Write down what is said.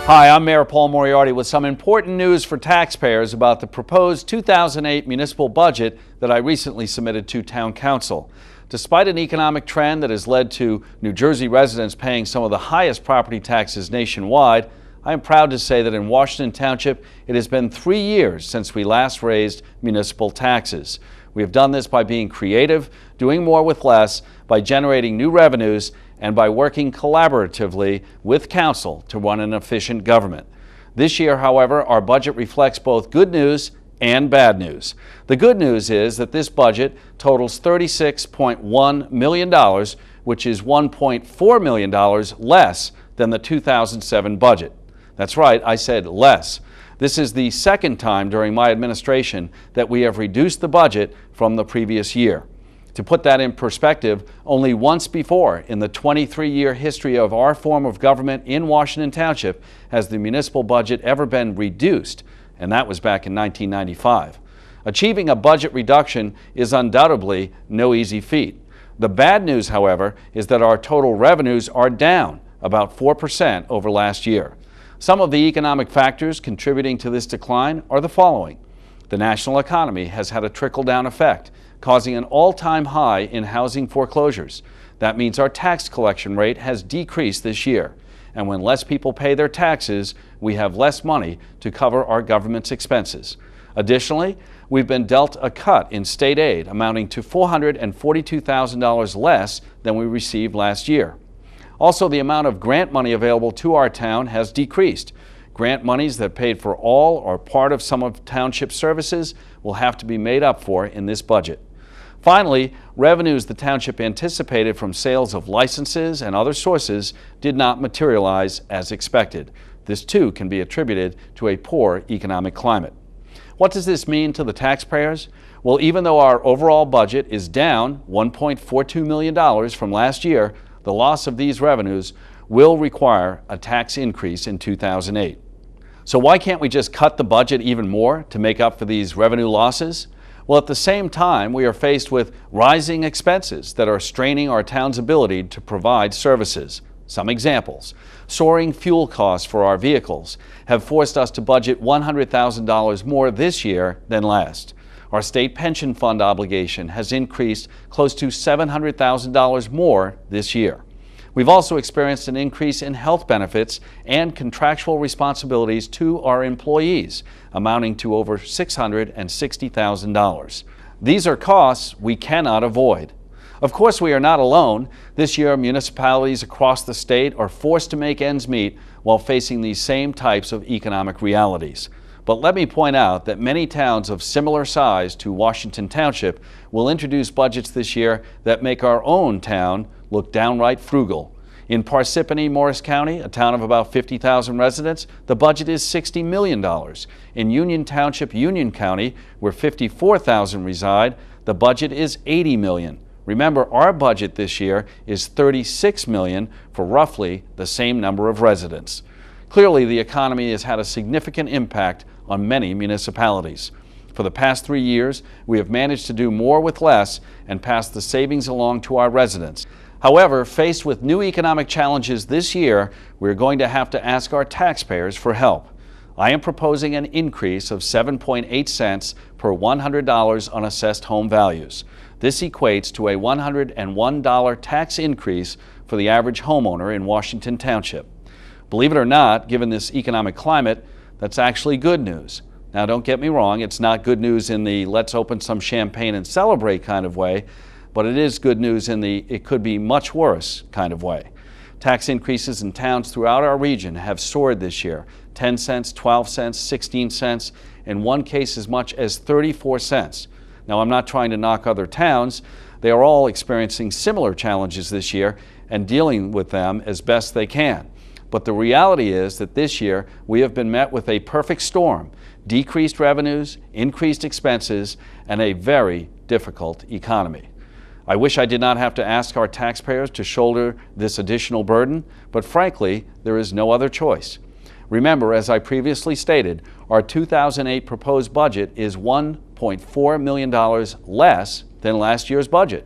Hi, I'm Mayor Paul Moriarty with some important news for taxpayers about the proposed 2008 municipal budget that I recently submitted to Town Council. Despite an economic trend that has led to New Jersey residents paying some of the highest property taxes nationwide, I am proud to say that in Washington Township, it has been 3 years since we last raised municipal taxes. We have done this by being creative, doing more with less, by generating new revenues, and by working collaboratively with council to run an efficient government. This year, however, our budget reflects both good news and bad news. The good news is that this budget totals $36.1 million, which is $1.4 million less than the 2007 budget. That's right, I said less. This is the second time during my administration that we have reduced the budget from the previous year. To put that in perspective, only once before in the 23-year history of our form of government in Washington Township has the municipal budget ever been reduced, and that was back in 1995. Achieving a budget reduction is undoubtedly no easy feat. The bad news, however, is that our total revenues are down about 4% over last year. Some of the economic factors contributing to this decline are the following. The national economy has had a trickle-down effect, causing an all-time high in housing foreclosures. That means our tax collection rate has decreased this year. And when less people pay their taxes, we have less money to cover our government's expenses. Additionally, we've been dealt a cut in state aid amounting to $442,000 less than we received last year. Also, the amount of grant money available to our town has decreased. Grant monies that paid for all or part of some of township services will have to be made up for in this budget. Finally, revenues the township anticipated from sales of licenses and other sources did not materialize as expected. This too can be attributed to a poor economic climate. What does this mean to the taxpayers? Well, even though our overall budget is down $1.42 million from last year, the loss of these revenues will require a tax increase in 2008. So why can't we just cut the budget even more to make up for these revenue losses? Well, at the same time, we are faced with rising expenses that are straining our town's ability to provide services. Some examples. Soaring fuel costs for our vehicles have forced us to budget $100,000 more this year than last. Our state pension fund obligation has increased close to $700,000 more this year. We've also experienced an increase in health benefits and contractual responsibilities to our employees, amounting to over $660,000. These are costs we cannot avoid. Of course, we are not alone. This year, municipalities across the state are forced to make ends meet while facing these same types of economic realities. But let me point out that many towns of similar size to Washington Township will introduce budgets this year that make our own town look downright frugal. In Parsippany, Morris County, a town of about 50,000 residents, the budget is $60 million. In Union Township, Union County, where 54,000 reside, the budget is $80 million. Remember, our budget this year is $36 million for roughly the same number of residents. Clearly, the economy has had a significant impact on many municipalities. For the past 3 years, we have managed to do more with less and pass the savings along to our residents. However, faced with new economic challenges this year, we're going to have to ask our taxpayers for help. I am proposing an increase of 7.8 cents per $100 on assessed home values. This equates to a $101 tax increase for the average homeowner in Washington Township. Believe it or not, given this economic climate, that's actually good news. Now, don't get me wrong, it's not good news in the let's open some champagne and celebrate kind of way, but it is good news in the it could be much worse kind of way. Tax increases in towns throughout our region have soared this year, 10 cents, 12 cents, 16 cents, in one case as much as 34 cents. Now, I'm not trying to knock other towns. They are all experiencing similar challenges this year and dealing with them as best they can. But the reality is that this year we have been met with a perfect storm, decreased revenues, increased expenses, and a very difficult economy. I wish I did not have to ask our taxpayers to shoulder this additional burden, but frankly, there is no other choice. Remember, as I previously stated, our 2008 proposed budget is $1.4 million less than last year's budget.